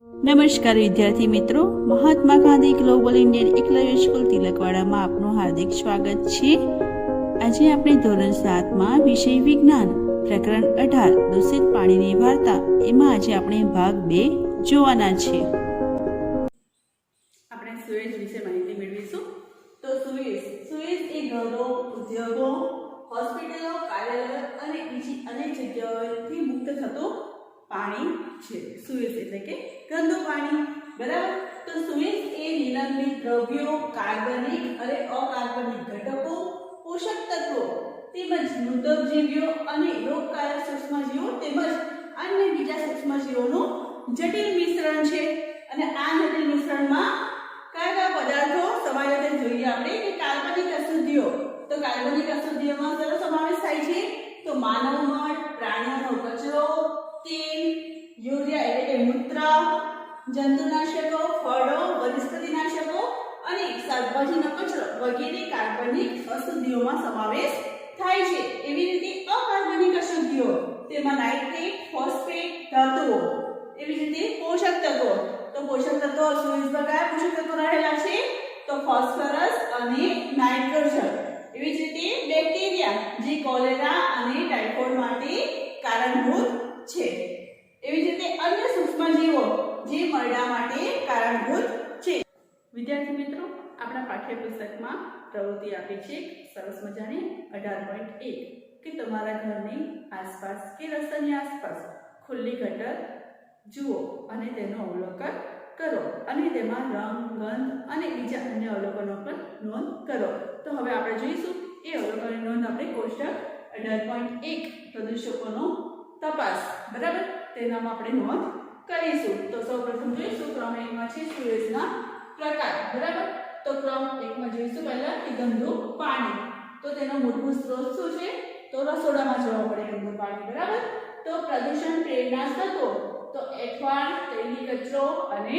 નમસ્કાર વિદ્યાર્થી મિત્રો, Mahatma Gandhi global Indian Eklavya school તિલકવાડામાં આપનું હાર્દિક સ્વાગત છે। આજે આપણે ધોરણ 7માં વિષય વિજ્ઞાન પ્રકરણ 18 દૂષિત પાણીની વાર્તા એમાં આજે આપણે ભાગ 2 જોવાના છે। આપણે સુએઝ વિશે માહિતી મેળવીશું। તો સુએઝ એ ઘરો, ઉદ્યોગો, હોસ્પિટલો, કાર્યાલયો અને બીજી અનેક જગ્યાઓથી મુક્ત થતો પાણી છે। સુએઝ એટલે કે ગંદુ પાણી, બરાબર। તો સુએઝ એ નિલંબિત દ્રવ્યો, કાર્બનિક અને અકાર્બનિક ઘટકો, પોષક તત્વો તેમજ મૃતજીવીઓ અને રોગકારક સૂક્ષ્મજીવો તેમજ અન્ય બીજા સૂક્ષ્મજીવોનું જટિલ મિશ્રણ છે। અને આ જટિલ મિશ્રણમાં કયા પદાર્થો સમાયેલા છે જોઈએ આપણે કે કાર્બનિક અશુદ્ધિઓ। તો કાર્બનિક અશુદ્ધિઓમાં શેનો સમાવેશ થાય છે? તો માનવ મળ, પ્રાણીઓનો કચરો, તેલ, યુરિયા એટલે કે મૂત્ર, જંતુનાશકો, ફળો, વનસ્પતિનાશકો અને શાકભાજીનો કચરો વગેરે કાર્બનિક અશુદ્ધિઓમાં સમાવેશ થાય છે। એવી રીતે અકાર્બનિક અશુદ્ધિઓ તેમાં નાઇટ્રેટ, ફોસ્ફેટ, ધાતુઓ, એવી રીતે પોષક તત્વો। તો પોષક તત્વો સુએઝમાં કયા પોષક તત્વો રહેલા છે? તો ફોસ્ફરસ અને નાઇટ્રોજન। એવી જ રીતે બેક્ટેરિયા જે કોલેરા અને ટાઇફોઇડ માટે કારણભૂત છે। એવી જ રીતે અન્ય સૂક્ષ્મજીવો જે મરડા માટે કારણભૂત છે। વિદ્યાર્થી મિત્રો, આપણા પાઠ્યપુસ્તકમાં પ્રવૃત્તિ આપી છે સરસ મજાની 18.1 કે તમારા ઘરની આસપાસ કે રસ્તાની આસપાસ ખુલ્લી ગટર જુઓ અને તેનું અવલોકન કરો અને તેમાં રંગ, ગંધ અને બીજા અન્ય અવલોકનો પર નોંધ કરો। તો હવે આપણે જોઈશું એ અવલોકનની નોંધ આપણે કોષ્ટક 18.1 પ્રદૂષકોનો તપાસ, બરાબર, તેનામાં આપણે નોંધ કરીશું। તો સૌપ્રથમ જોઈશું ક્રમ 1 માં છે સુએઝના પ્રકાર, બરાબર। તો ક્રમ 1 માં જોઈશું પહેલા કે ગંદુ પાણી। તો તેનો મૂળભૂત સ્ત્રોત શું છે? તો રસોડામાં જોવા મળે ગંદુ પાણી, બરાબર। તો પ્રદૂષણ પ્રેરણા તત્વો તો એઠવાડ, તૈલી કચરો અને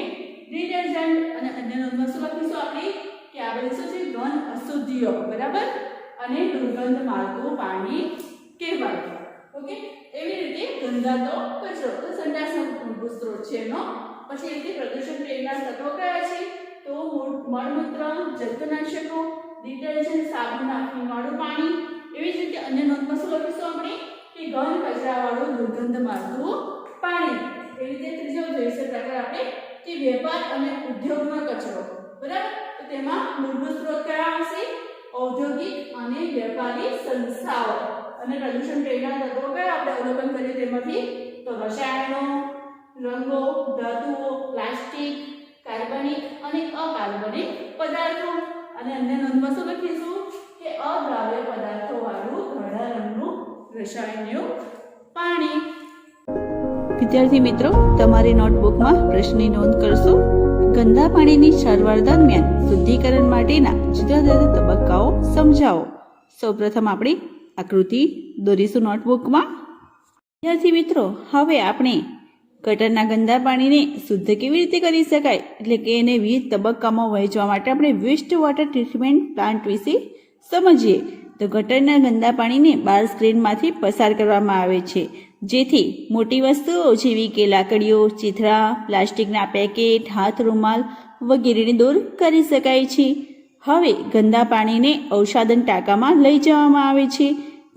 ડિટર્જન્ટ। અને અન્ય નોંધમાં શું લખીશું આપણે કે આ બધી શું છે? ઘન અશુદ્ધિઓ, બરાબર, અને દુર્ગંધ મારતું પાણી કહેવાય। ઓકે, એવી રીતે ગંધાતો કચરો તો સંડાસનો મૂળભૂત સ્ત્રોત છે એનો। પછી એવી રીતે પ્રદૂષણ પ્રેરણા તત્વો કયા છે? તો મળમૂત્ર, જંતુનાશકો, ડિટર્જન્ટ, સાબુ નાખીને વાળું પાણી। એવી જ રીતે અન્ય નોંધમાં શું લખીશું આપણે કે ઘન કચરાવાળું દુર્ગંધ મારતું પાણી। એવી રીતે ત્રીજો જોઈશે પ્રકાર આપણે કે વેપાર અને ઉદ્યોગનો કચરો, બરાબર। તો તેમાં મૂળભૂત સ્ત્રોત કયા આવશે? ઔદ્યોગિક અને વેપારી સંસ્થાઓ। અને પ્રદૂષણ પ્રેરણા તત્વો કયા આપણે અવલોકન કરીએ તેમાંથી? તો રસાયણો, રંગો, ધાતુઓ, પ્લાસ્ટિક, કાર્બનિક અને અકાર્બનિક પદાર્થો। અને અન્ય નોંધમાં શું લખીશું કે અદ્રાવ્ય પદાર્થો વાળું ઘડા રંગનું રસાયણયુક્ત પાણી। વિદ્યાર્થી મિત્રો, તમારી નોટબુકમાં પ્રશ્નની નોંધ કરશો। ગંદા પાણીની સારવાર દરમિયાન શુદ્ધિકરણ માટેના જુદા જુદા તબક્કાઓ સમજાવો। સૌપ્રથમ આપણે આકૃતિ દોરીશું નોટબુકમાં। વિદ્યાર્થી મિત્રો, હવે આપણે ગટરના ગંદા પાણીને શુદ્ધ કેવી રીતે કરી શકાય એટલે કે એને વિવિધ તબક્કામાં વહેંચવા માટે આપણે વેસ્ટ વોટર ટ્રીટમેન્ટ પ્લાન્ટ વિશે સમજીએ। તો ગટરના ગંદા પાણીને 12 સ્ક્રીનમાંથી પસાર કરવામાં આવે છે, જેથી મોટી વસ્તુઓ જેવી કે લાકડીઓ, ચીથરા, પ્લાસ્ટિકના પેકેટ, હાથ રૂમાલ વગેરેને દૂર કરી શકાય છે। હવે ગંદા પાણીને અવસાદન ટાંકામાં લઈ જવામાં આવે છે,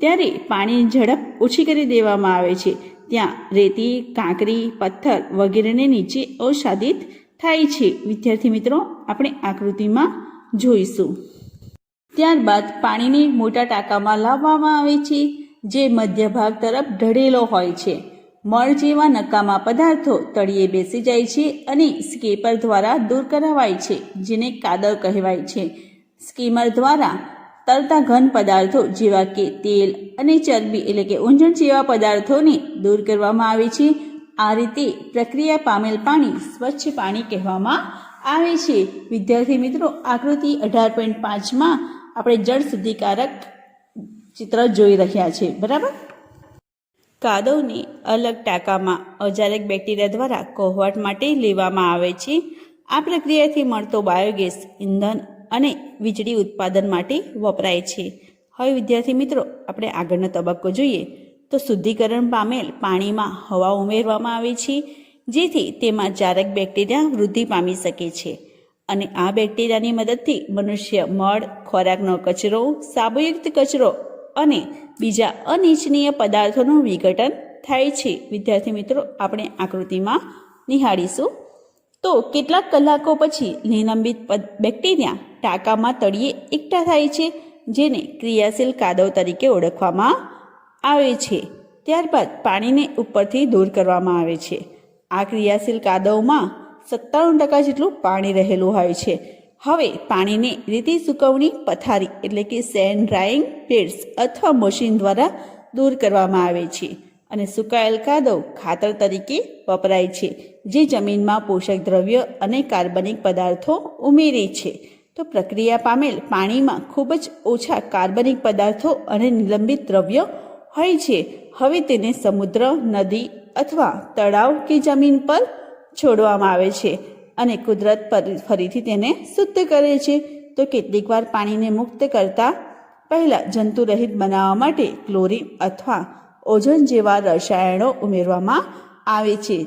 ત્યારે પાણીની ઝડપ ઓછી કરી દેવામાં આવે છે। ત્યાં રેતી, કાંકરી, પથ્થર વગેરેને નીચે અવસાદિત થાય છે। વિદ્યાર્થી મિત્રો, આપણે આકૃતિમાં જોઈશું। ત્યારબાદ પાણીને મોટા ટાંકામાં લાવવામાં આવે છે, જે મધ્ય ભાગ તરફ ઢળેલો હોય છે। મળ જેવા નકામા પદાર્થો તળિયે બેસી જાય છે અને સ્કેપર દ્વારા દૂર કરાવાય છે, જેને કાદવ કહેવાય છે। સ્કીમર દ્વારા તરતા ઘન પદાર્થો જેવા કે તેલ અને ચરબી એટલે કે ઊંજણ જેવા પદાર્થોને દૂર કરવામાં આવે છે। આ રીતે પ્રક્રિયા પામેલ પાણી સ્વચ્છ પાણી કહેવામાં આવે છે। વિદ્યાર્થી મિત્રો, આકૃતિ 18.5 માં આપણે જળ શુદ્ધિકારક ચિત્ર જોઈ રહ્યા છે, બરાબર। કાદવને અલગ ટાંકામાં અજારક બેક્ટેરિયા દ્વારા કોહવાટ માટે લેવામાં આવે છે। આ પ્રક્રિયાથી મળતો બાયોગેસ ઇંધણ અને વીજળી ઉત્પાદન માટે વપરાય છે। હવે વિદ્યાર્થી મિત્રો, આપણે આગળનો તબક્કો જોઈએ। તો શુદ્ધિકરણ પામેલ પાણીમાં હવા ઉમેરવામાં આવે છે। જેથી તેમાં ચારક બેક્ટેરિયા વૃદ્ધિ પામી શકે છે અને આ બેક્ટેરિયાની મદદથી મનુષ્ય મળ, ખોરાકનો કચરો, સાબુયુક્ત કચરો અને બીજા અનિચ્છનીય પદાર્થોનું વિઘટન થાય છે. વિદ્યાર્થી મિત્રો, આપણે આકૃતિમાં નિહાળીશું તો કેટલાક કલાકો પછી નિલંબિત બેક્ટેરિયા ટાંકામાં તળિયે એકઠા થાય છે, જેને ક્રિયાશીલ કાદવ તરીકે ઓળખવામાં આવે છે. ત્યારબાદ પાણીને ઉપરથી દૂર કરવામાં આવે છે. આ ક્રિયાશીલ કાદવમાં 97% જેટલું પાણી રહેલું હોય છે. હવે પાણીને રીતિ સૂકવણી પથારી એટલે કે સેન્ડ ડ્રાઇંગ પેડ્સ અથવા મશીન દ્વારા દૂર કરવામાં આવે છે અને સુકાયેલ કાદવ ખાતર તરીકે વપરાય છે, જે જમીનમાં પોષક દ્રવ્ય અને કાર્બનિક પદાર્થો ઉમેરે છે. તો પ્રક્રિયા પામેલ પાણીમાં ખૂબ જ ઓછા કાર્બનિક પદાર્થો અને નિલંબિત દ્રવ્યો હોય છે. હવે તેને સમુદ્ર, નદી અથવા તળાવ કે જમીન પર છોડવામાં આવે છે અને કુદરત ફરીથી તેને શુદ્ધ કરે છે. તો કેટલીક વાર પાણીને મુક્ત કરતા પહેલાં જંતુરહિત બનાવવા માટે ક્લોરીન અથવા ઓઝોન જેવા રસાયણો ઉમેરવામાં આવે છે.